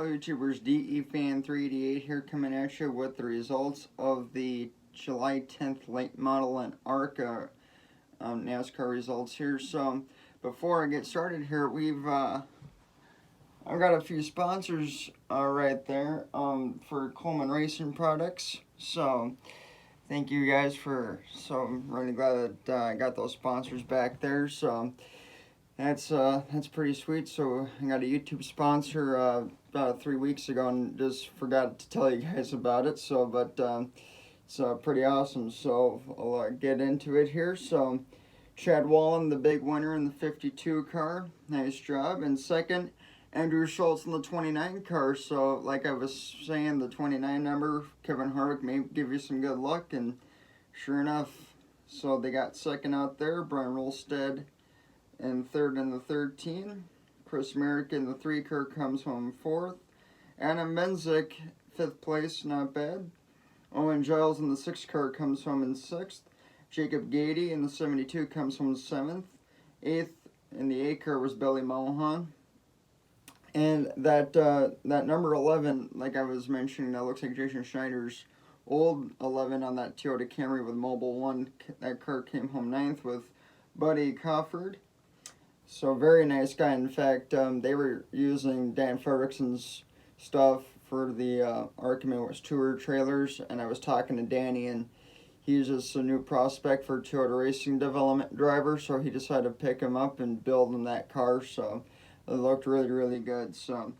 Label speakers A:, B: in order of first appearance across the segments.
A: YouTubers, DEFan388 here coming at you with the results of the July 10th late model and ARCA NASCAR results here. So before I get started here, I've got a few sponsors right there for Coleman Racing products. So thank you guys so I'm really glad that I got those sponsors back there. So that's pretty sweet. So I got a YouTube sponsor about 3 weeks ago and just forgot to tell you guys about it. So it's pretty awesome. So I'll get into it here. So Chad Wallen, the big winner in the 52 car, nice job. And second, Andrew Schultz in the 29 car. So like I was saying, the 29 number, Kevin Harvick may give you some good luck, and sure enough, so they got second out there. Brian Rolstead and third in the 13. Chris Merrick in the 3 car comes home fourth. Adam Menzik, 5th place, not bad. Owen Giles in the 6 car comes home in 6th. Jacob Gady in the 72 comes home 7th. 8th in the 8 car was Billy Mulholland. And that number 11, like I was mentioning, that looks like Jason Schneider's old 11 on that Toyota Camry with Mobile 1. That car came home 9th with Buddy Cofford. So very nice guy. In fact, they were using Dan Fredrickson's stuff for the Archimate Tour trailers, and I was talking to Danny, and he's just a new prospect for Toyota Racing Development driver, so he decided to pick him up and build him that car. So it looked really, really good. So,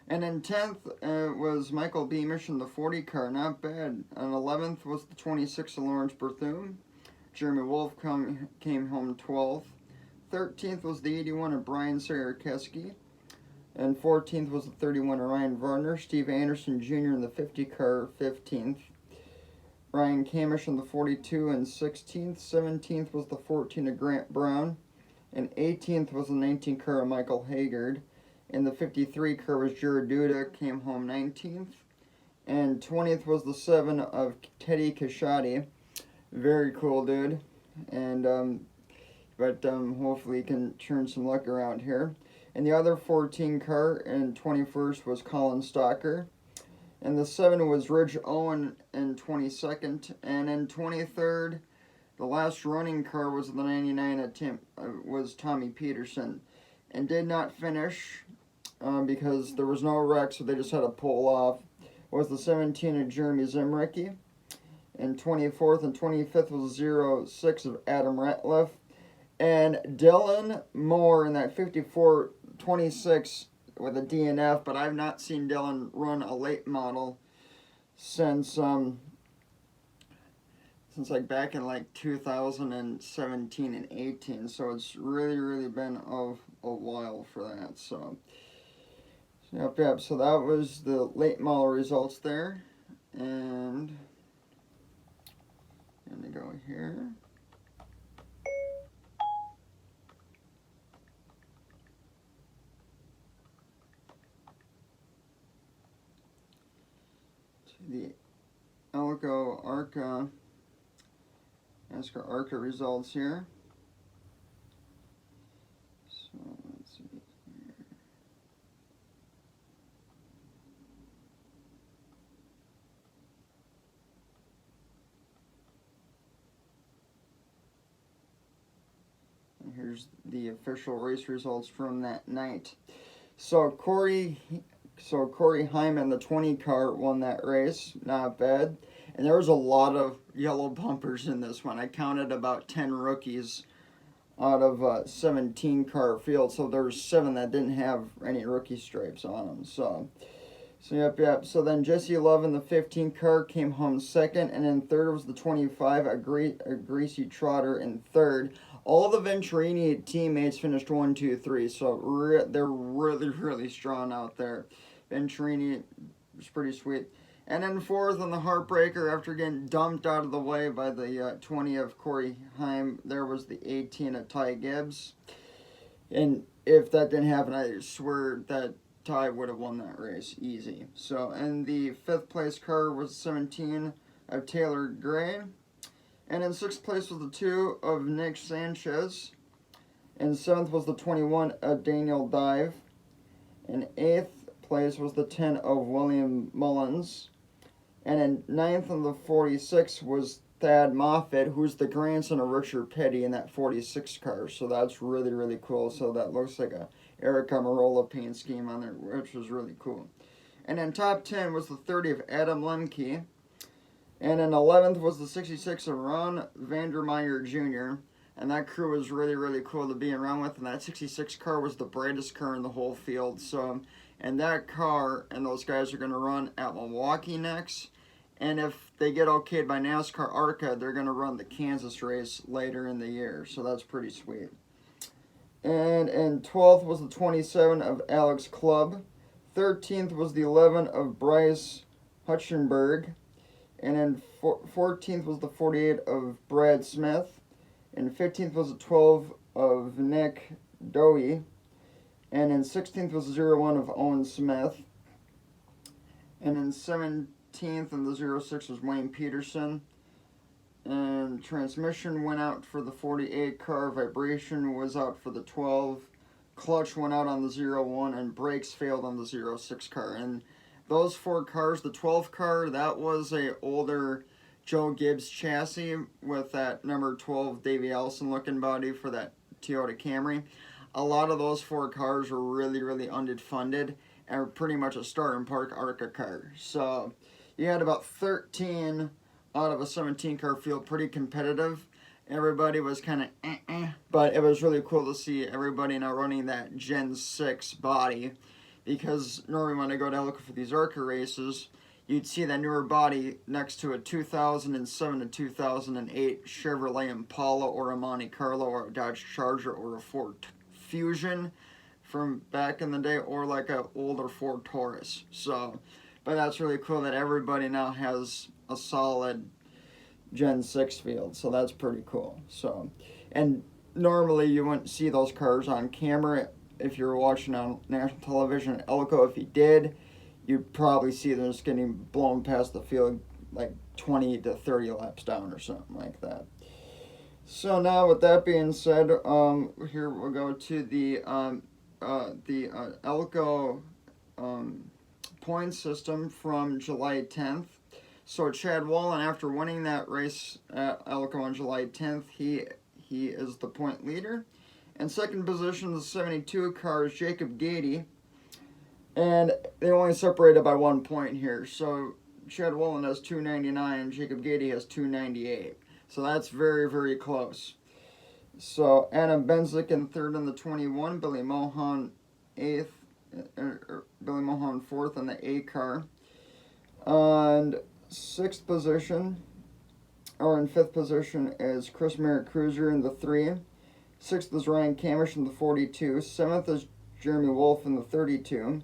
A: and then 10th was Michael Beamish in the 40 car, not bad. And 11th was the 26 of Lawrence Berthum. Jeremy Wolf came home 12th. 13th was the 81 of Brian Sayerkeski. And 14th was the 31 of Ryan Varner. Steve Anderson Jr. in the 50 car, 15th. Ryan Camish in the 42 and 16th. 17th was the 14 of Grant Brown. And 18th was the 19 car of Michael Haggard. In the 53 car was Jared Duda, came home 19th. And 20th was the 7 of Teddy Kashadi. Very cool dude. And hopefully he can turn some luck around here. And the other 14 car in 21st was Colin Stalker. And the 7 was Ridge Owen in 22nd. And in 23rd, the last running car was the 99 was Tommy Peterson. And did not finish because there was no wreck, so they just had to pull off. Was the 17 of Jeremy Zimricky. And 24th and 25th was 06 of Adam Ratliff. And Dylan Moore in that 54-26 with a DNF, but I've not seen Dylan run a late model since like back in like 2017 and 18, so it's really been a while for that. So yep, so that was the late model results there. And I'm gonna go here. The Elko ARCA NASCAR ARCA results here. So let's see here. And here's the official race results from that night. So Corey Hyman, the 20 car, won that race. Not bad. And there was a lot of yellow bumpers in this one. I counted about 10 rookies out of a 17 car field. So there were 7 that didn't have any rookie stripes on them. So yep. So then Jesse Love in the 15 car came home second. And then third was the 25, a Greasy Trotter in third. All the Venturini teammates finished 1, 2, 3. So they're really strong out there. Venturini was pretty sweet. And then fourth on the Heartbreaker, after getting dumped out of the way by the 20 of Corey Heim, there was the 18 of Ty Gibbs. And if that didn't happen, I swear that Ty would have won that race easy. So, and the 5th place car was 17 of Taylor Gray. And in 6th place was the 2 of Nick Sanchez. And 7th was the 21 of Daniel Dive. In 8th place was the 10 of William Mullins. And in 9th of the 46 was Thad Moffitt, who's the grandson of Richard Petty in that 46 car. So that's really, really cool. So that looks like a Eric Amarola paint scheme on there, which was really cool. And then top 10 was the 30 of Adam Lemke. And in 11th was the 66 of Ron Vandermeyer Jr. And that crew was really, really cool to be around with. And that 66 car was the brightest car in the whole field. So, and that car and those guys are going to run at Milwaukee next. And if they get okayed by NASCAR ARCA, they're going to run the Kansas race later in the year. So that's pretty sweet. And in 12th was the 27 of Alex Clubb. 13th was the 11 of Bryce Hutchenberg. And then 14th was the 48 of Brad Smith. And 15th was the 12 of Nick Dowie. And then 16th was the 01 of Owen Smith. And then 17th and the 06 was Wayne Peterson. And transmission went out for the 48 car. Vibration was out for the 12. Clutch went out on the 01. And brakes failed on the 06 car. And those 4 cars, the 12 car, that was a older Joe Gibbs chassis with that number 12 Davey Allison looking body for that Toyota Camry. A lot of those 4 cars were really, really underfunded and were pretty much a start and park ARCA car. So you had about 13 out of a 17 car field, pretty competitive. Everybody was kind of but it was really cool to see everybody now running that Gen 6 body. Because normally when I go to Elko for these ARCA races, you'd see that newer body next to a 2007 to 2008 Chevrolet Impala or a Monte Carlo or a Dodge Charger or a Ford Fusion from back in the day, or like an older Ford Taurus. So, but that's really cool that everybody now has a solid Gen 6 field. So that's pretty cool. So, and normally you wouldn't see those cars on camera if you're watching on national television at Elko. If you did, you'd probably see them just getting blown past the field like 20 to 30 laps down or something like that. So now with that being said, here we'll go to the Elko point system from July 10th. So Chad Wallen, after winning that race at Elko on July 10th, he is the point leader. In second position, the 72 car is Jacob Gady. And they only separated by 1 point here. So Chad Wallen has 299, Jacob Gady has 298. So that's very, very close. So Adam Benzik in third in the 21, Billy Mohan eighth, Billy Mohan fourth in the A car. And sixth position, or in fifth position, is Chris Merritt Cruiser in the 3. Sixth is Ryan Camish in the 42. 7th is Jeremy Wolf in the 32.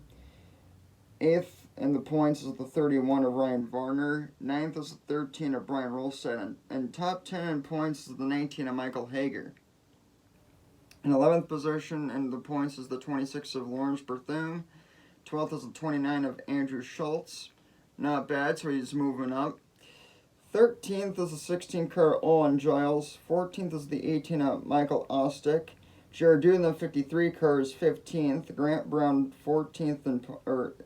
A: 8th in the points is the 31 of Ryan Varner. 9th is the 13 of Brian Rolstead. And top 10 in points is the 19 of Michael Hager. In 11th position in the points is the 26 of Lawrence Berthune. 12th is the 29 of Andrew Schultz. Not bad, so he's moving up. 13th is the 16 car Owen Giles. 14th is the 18 of Michael Ostick. Jared Doon, the 53 car, is 15th. Grant Brown, 14th,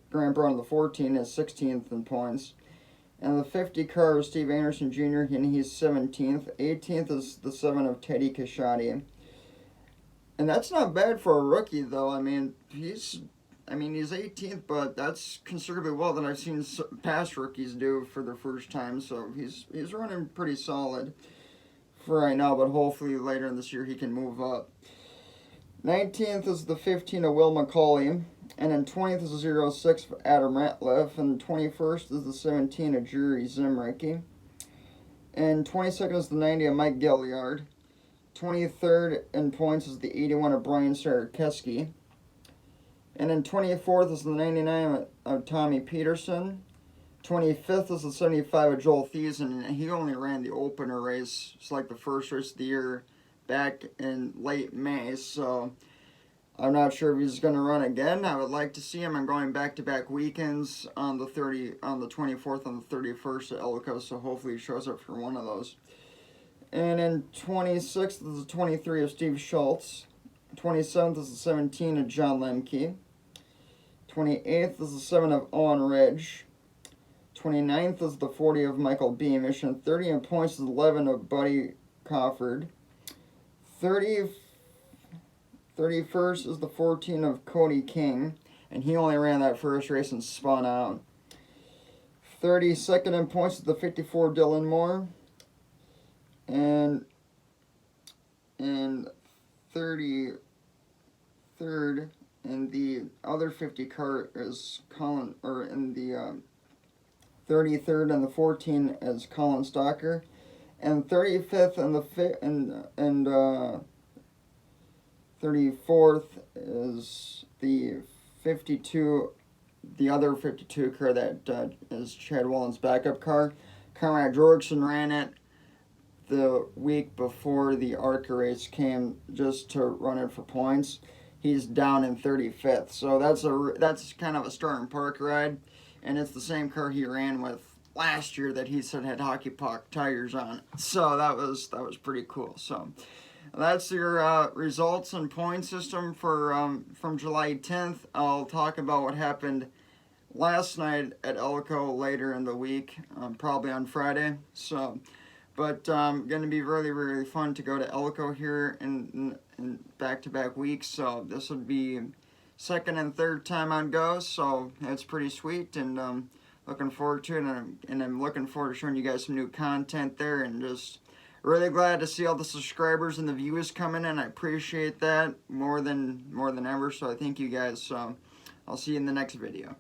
A: Grant Brown, the 14, is 16th in points. And the 50 car is Steve Anderson Jr., and he's 17th. 18th is the 7 of Teddy Kashadi. And that's not bad for a rookie, though. I mean, he's 18th, but that's considerably well than I've seen past rookies do for their first time. So he's running pretty solid for right now, but hopefully later in this year he can move up. 19th is the 15 of Will McCauley, and then 20th is the 06 of Adam Ratliff, and 21st is the 17 of Jerry Zimricky, and 22nd is the 90 of Mike Gilliard. 23rd in points is the 81 of Brian Sarkeski. And then 24th is the 99 of Tommy Peterson. 25th is the 75 of Joel Thiessen, and he only ran the opener race. It's like the first race of the year back in late May, so I'm not sure if he's going to run again. I would like to see him. I'm going back-to-back weekends on the 24th and the 31st at Elko, so hopefully he shows up for one of those. And then 26th is the 23 of Steve Schultz. 27th is the 17 of John Lemke. 28th is the 7 of Owen Ridge. 29th is the 40 of Michael Beamish. And 30 in points is 11 of Buddy Crawford. 31st is the 14 of Cody King. And he only ran that first race and spun out. 32nd in points is the 54 Dylan Moore. And 33rd in the other 50 car is Colin, or in the 33rd and the 14 is Colin Stalker, and 35th and the 34th is the 52, the other 52 car that is Chad Wallen's backup car. Conrad Jorgensen ran it the week before the ARCA race came just to run it for points. He's down in 35th, so that's kind of a starting park ride, and it's the same car he ran with last year that he said had hockey puck tires on. So that was pretty cool. So that's your results and point system for from July 10th. I'll talk about what happened last night at Elko later in the week, probably on Friday. So. But going to be really, really fun to go to Elko here in back-to-back weeks. So this would be second and third time I'd go. So it's pretty sweet, and looking forward to it. And I'm looking forward to showing you guys some new content there. And just really glad to see all the subscribers and the views coming in. I appreciate that more than ever. So I thank you guys. So I'll see you in the next video.